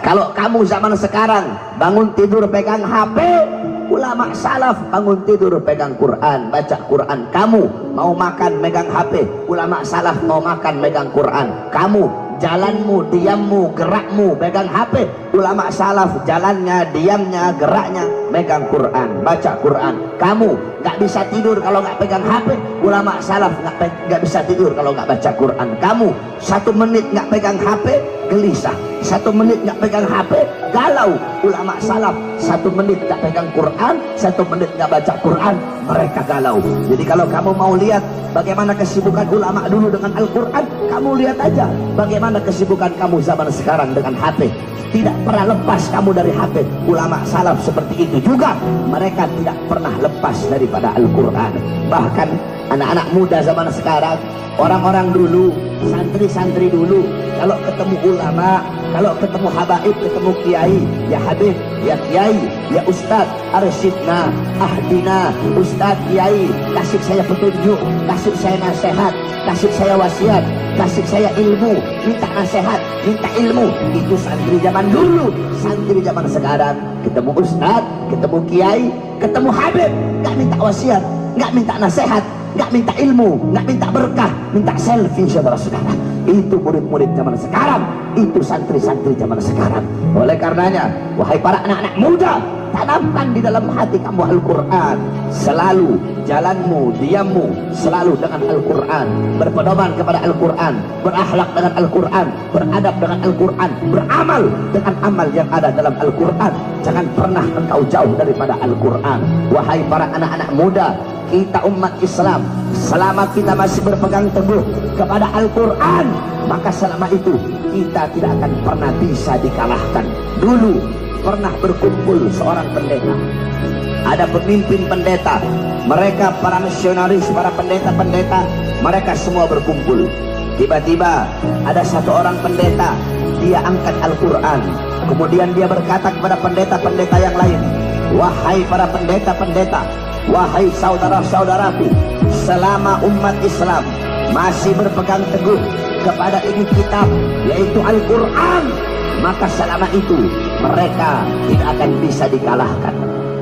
Kalau kamu zaman sekarang bangun tidur pegang HP, ulama salaf bangun tidur pegang Quran, baca Quran. Kamu mau makan megang HP, ulama salaf mau makan megang Quran. Kamu jalanmu, diammu, gerakmu pegang HP, ulama salaf jalannya, diamnya, geraknya megang Quran, baca Quran. Kamu nggak bisa tidur kalau nggak pegang HP, ulama salaf nggak bisa tidur kalau nggak baca Quran. Kamu 1 menit nggak pegang HP gelisah, 1 menit nggak pegang HP galau, ulama salaf 1 menit nggak pegang Quran, 1 menit nggak baca Quran, mereka galau. Jadi kalau kamu mau lihat bagaimana kesibukan ulama dulu dengan Al-Quran, kamu lihat aja bagaimana kesibukan kamu zaman sekarang dengan HP. Tidak pernah lepas kamu dari HP. Ulama salaf seperti itu juga, mereka tidak pernah lepas daripada Al-Quran. Bahkan anak-anak muda zaman sekarang, orang-orang dulu, santri-santri dulu, kalau ketemu ulama, kalau ketemu habaib, ketemu kiai, ya habib, ya kiai, ya ustad, arsyidna, ahdina, ustad, kiai, kasih saya petunjuk, kasih saya nasihat, kasih saya wasiat, kasih saya ilmu, minta nasihat, minta ilmu. Itu santri zaman dulu. Santri zaman sekarang, ketemu ustad, ketemu kiai, ketemu habib, gak minta wasiat, gak minta nasihat, nggak minta ilmu, nggak minta berkah, minta selfie, saudara-saudara. Itu murid-murid zaman sekarang, itu santri-santri zaman sekarang. Oleh karenanya, wahai para anak-anak muda, tanamkan di dalam hati kamu Al-Quran. Selalu jalanmu, diammu selalu dengan Al-Quran, berpedoman kepada Al-Quran, berakhlak dengan Al-Quran, beradab dengan Al-Quran, beramal dengan amal yang ada dalam Al-Quran. Jangan pernah engkau jauh daripada Al-Quran. Wahai para anak-anak muda, kita umat Islam, selama kita masih berpegang teguh kepada Al-Quran, maka selama itu kita tidak akan pernah bisa dikalahkan. Dulu pernah berkumpul seorang pendeta, ada pemimpin pendeta, mereka para misionaris, para pendeta-pendeta, mereka semua berkumpul. Tiba-tiba ada satu orang pendeta, dia angkat Al-Quran, kemudian dia berkata kepada pendeta-pendeta yang lain, wahai para pendeta-pendeta, wahai saudara-saudaraku, selama umat Islam masih berpegang teguh kepada ini kitab, yaitu Al-Quran, maka selama itu mereka tidak akan bisa dikalahkan.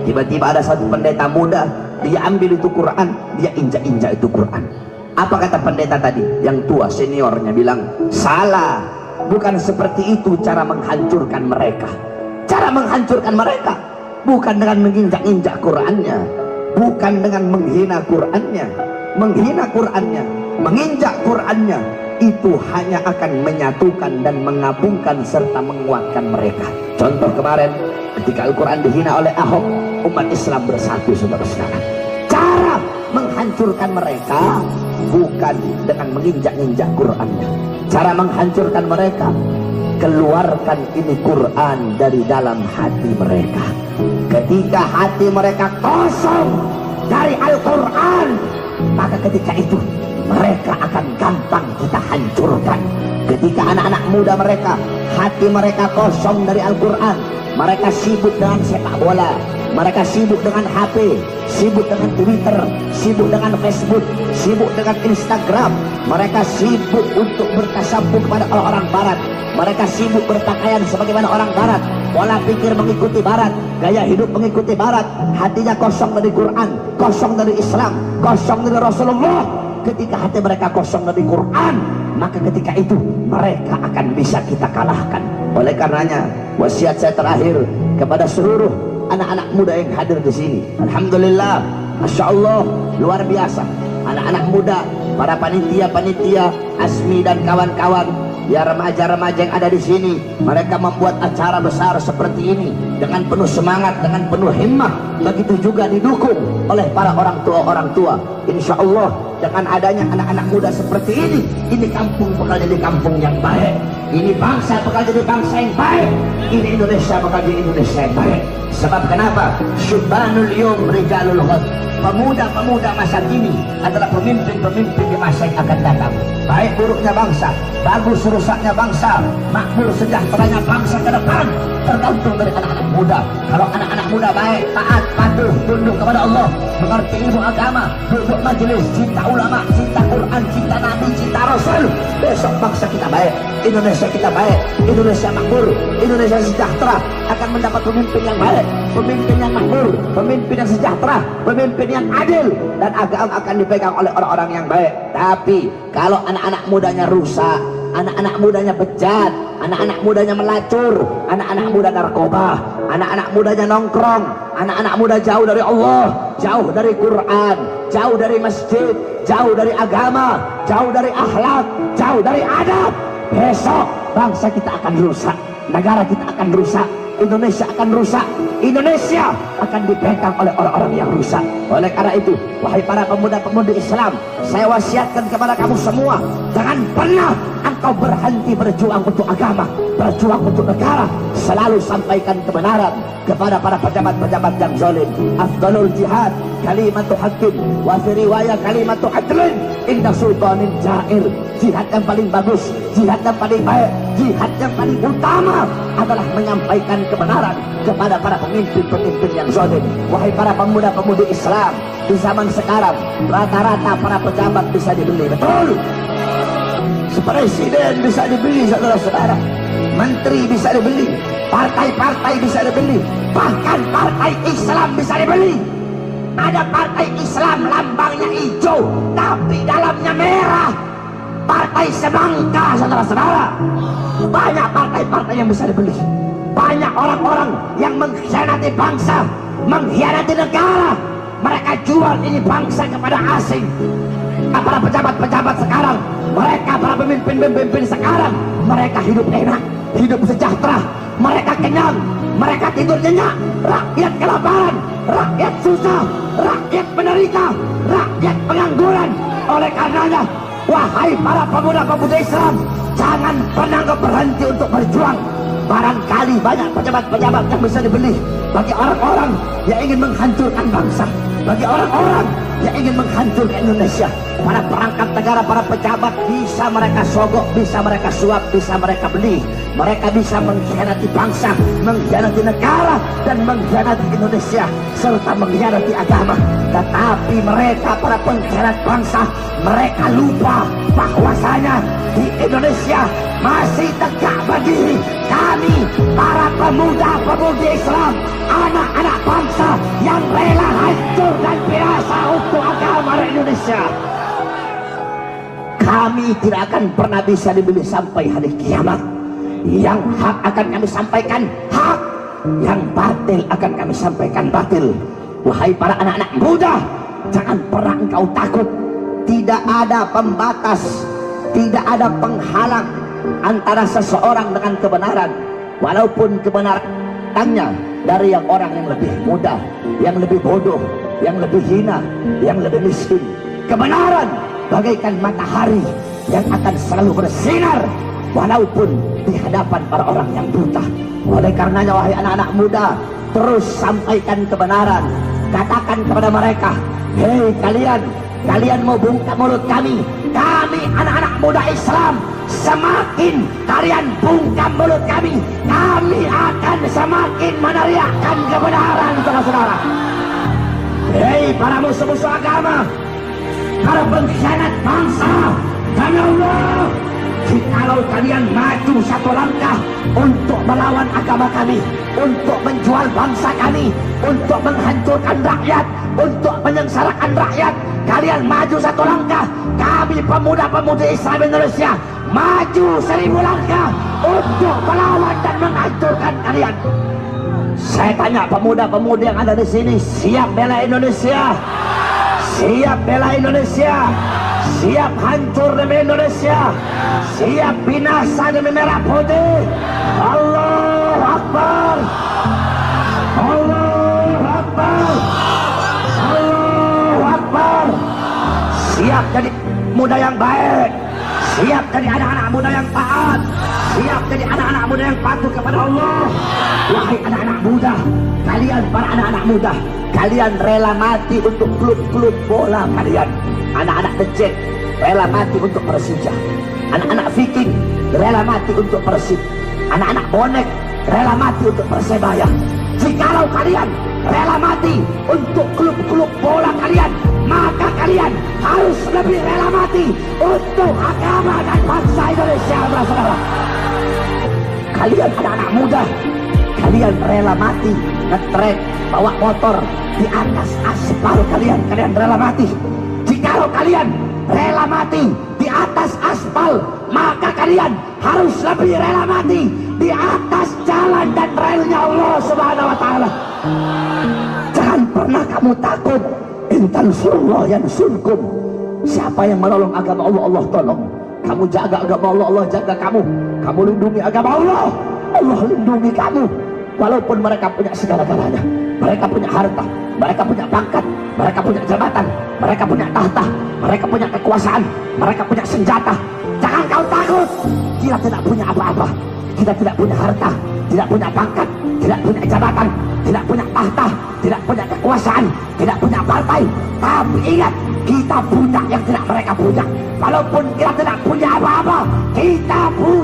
Tiba-tiba ada satu pendeta muda, dia ambil itu Quran, dia injak-injak itu Quran. Apa kata pendeta tadi? Yang tua seniornya bilang, salah, bukan seperti itu cara menghancurkan mereka. Cara menghancurkan mereka bukan dengan menginjak-injak Qurannya, bukan dengan menghina Qurannya. Menghina Qurannya, menginjak Qurannya, itu hanya akan menyatukan dan menggabungkan serta menguatkan mereka. Contoh kemarin ketika Al-Quran dihina oleh Ahok, umat Islam bersatu, saudara-saudara. Cara menghancurkan mereka bukan dengan menginjak-injak Qurannya. Cara menghancurkan mereka, keluarkan ini Quran dari dalam hati mereka. Ketika hati mereka kosong dari Al-Quran, maka ketika itu mereka akan gampang kita hancurkan. Ketika anak-anak muda mereka, hati mereka kosong dari Al-Quran, mereka sibuk dengan sepak bola, mereka sibuk dengan HP, sibuk dengan Twitter, sibuk dengan Facebook, sibuk dengan Instagram, mereka sibuk untuk bertasabuh kepada orang Barat, mereka sibuk berpakaian sebagaimana orang Barat, pola pikir mengikuti Barat, gaya hidup mengikuti Barat, hatinya kosong dari Quran, kosong dari Islam, kosong dari Rasulullah. Ketika hati mereka kosong dari Quran, maka ketika itu mereka akan bisa kita kalahkan. Oleh karenanya, wasiat saya terakhir kepada seluruh anak-anak muda yang hadir di sini, alhamdulillah, masya Allah, luar biasa. Anak-anak muda, para panitia-panitia, Asmi dan kawan-kawan, ya remaja-remaja yang ada di sini, mereka membuat acara besar seperti ini dengan penuh semangat, dengan penuh himmah. Begitu juga didukung oleh para orang tua. Insya Allah dengan adanya anak-anak muda seperti ini kampung bakal jadi kampung yang baik, ini bangsa bakal jadi bangsa yang baik, ini Indonesia bakal jadi Indonesia yang baik. Sebab kenapa? Syubbanul yawm rijalul ghad. Pemuda-pemuda masa kini adalah pemimpin-pemimpin di masa yang akan datang. Baik buruknya bangsa, bagus rusaknya bangsa, makmur sejahteranya bangsa ke depan tergantung dari anak-anak muda. Kalau anak-anak muda baik, taat, patuh, tunduk kepada Allah, mengerti ilmu agama, duduk majelis, cinta ulama, cinta Quran, cinta Nabi, cinta Rasul, besok bangsa kita baik, Indonesia kita baik, Indonesia makmur, Indonesia sejahtera, akan mendapat pemimpin yang baik, pemimpin yang makmur, pemimpin yang sejahtera, pemimpin yang adil, dan agama akan dipegang oleh orang-orang yang baik. Tapi kalau anak-anak mudanya rusak, anak-anak mudanya bejat, anak-anak mudanya melacur, anak-anak muda narkoba, anak-anak mudanya nongkrong, anak-anak muda jauh dari Allah, jauh dari Quran, jauh dari masjid, jauh dari agama, jauh dari akhlak, jauh dari adab, besok bangsa kita akan rusak, negara kita akan rusak, Indonesia akan rusak, Indonesia akan dipegang oleh orang-orang yang rusak. Oleh karena itu, wahai para pemuda-pemudi Islam, saya wasiatkan kepada kamu semua, jangan pernah engkau berhenti berjuang untuk agama, berjuang untuk negara. Selalu sampaikan kebenaran kepada para pejabat-pejabat yang zalim. Afdalul jihad kalimatu haqqin wa fi riwayah kalimatu adlin inda sultanin jair. Jihad yang paling bagus, jihad yang paling baik, jihad yang paling utama adalah menyampaikan kebenaran kepada para pemimpin-pemimpin yang zalim. Wahai para pemuda-pemudi Islam, di zaman sekarang rata-rata para pejabat bisa dibeli, betul? Presiden bisa dibeli, saudara-saudara, menteri bisa dibeli, partai-partai bisa dibeli, bahkan partai Islam bisa dibeli. Ada partai Islam lambangnya hijau tapi dalamnya merah, partai semangka, saudara-saudara. Banyak partai-partai yang bisa dibeli, banyak orang-orang yang mengkhianati bangsa, mengkhianati negara. Mereka jual ini bangsa kepada asing. Para pejabat-pejabat sekarang, mereka para pemimpin-pemimpin sekarang, mereka hidup enak, hidup sejahtera, mereka kenyang, mereka tidur nyenyak. Rakyat kelaparan, rakyat susah, rakyat menderita, rakyat pengangguran. Oleh karenanya, wahai para pemuda-pemudi Islam, jangan pernah berhenti untuk berjuang. Barangkali banyak pejabat-pejabat yang bisa dibeli bagi orang-orang yang ingin menghancurkan bangsa, bagi orang-orang yang ingin menghancurkan Indonesia. Para perangkat negara, para pejabat bisa mereka sogok, bisa mereka suap, bisa mereka beli. Mereka bisa mengkhianati bangsa, mengkhianati negara, dan mengkhianati Indonesia, serta mengkhianati agama. Tetapi mereka, para pengkhianat bangsa, mereka lupa bahwasanya di Indonesia masih tegak berdiri kami, para pemuda-pemudi Islam, anak-anak bangsa yang rela hancur dan binasa untuk agama Indonesia. Kami tidak akan pernah bisa dibeli sampai hari kiamat. Yang hak akan kami sampaikan hak, yang batil akan kami sampaikan batil. Wahai para anak-anak muda, jangan pernah engkau takut. Tidak ada pembatas, tidak ada penghalang antara seseorang dengan kebenaran, walaupun kebenarannya dari yang orang yang lebih muda, yang lebih bodoh, yang lebih hina, yang lebih miskin. Kebenaran bagaikan matahari yang akan selalu bersinar walaupun di hadapan para orang yang buta. Oleh karenanya, wahai anak-anak muda, terus sampaikan kebenaran. Katakan kepada mereka, hei kalian mau buka mulut kami anak-anak muda Islam, semakin kalian bungkam mulut kami akan semakin meneriakkan kebenaran, saudara-saudara. Hei para musuh-musuh agama, para pengkhianat bangsa, demi Allah, jikalau kalian maju satu langkah untuk melawan agama kami, untuk menjual bangsa kami, untuk menghancurkan rakyat, untuk menyengsarakan rakyat, kalian maju satu langkah, kami pemuda-pemudi Islam Indonesia maju 1000 langkah untuk melawan dan menghancurkan kalian. Saya tanya pemuda-pemudi yang ada di sini, siap bela Indonesia? Siap bela Indonesia? Siap hancur demi Indonesia? Siap binasa demi merah putih? Allahu Akbar! Allahu Akbar! Allahu Akbar! Siap jadi muda yang baik, siap jadi anak-anak muda yang taat, siap jadi anak-anak muda yang patuh kepada Allah. Wahai anak-anak muda, kalian para anak-anak muda, kalian rela mati untuk klub-klub bola kalian, anak-anak becek, rela mati untuk Persija. Anak-anak Viking rela mati untuk Persib. Anak-anak bonek rela mati untuk Persebaya. Jikalau kalian rela mati untuk klub-klub bola kalian, maka kalian harus lebih rela mati untuk agama dan bangsa Indonesia, saudara. Kalian anak-anak muda, kalian rela mati ngetrek bawa motor di atas aspal, kalian rela mati. Jikalau kalian rela mati di atas aspal, maka kalian harus lebih rela mati di atas jalan dan relnya Allah Subhanahu wa Ta'ala. Jangan pernah kamu takut. Intan surullah yang surkum. Siapa yang menolong agama Allah, Allah tolong. Kamu jaga agama Allah, Allah jaga kamu. Kamu lindungi agama Allah, Allah lindungi kamu. Walaupun mereka punya segala-galanya, mereka punya harta, mereka punya pangkat, mereka punya jabatan, mereka punya tahta, mereka punya kekuasaan, mereka punya senjata. Jangan kau takut. Kita tidak punya apa-apa. Kita tidak punya harta, tidak punya pangkat, tidak punya jabatan, tidak punya tahta, tidak punya kekuasaan, tidak punya partai. Tapi ingat, kita punya yang tidak mereka punya. Walaupun kita tidak punya apa-apa, kita punya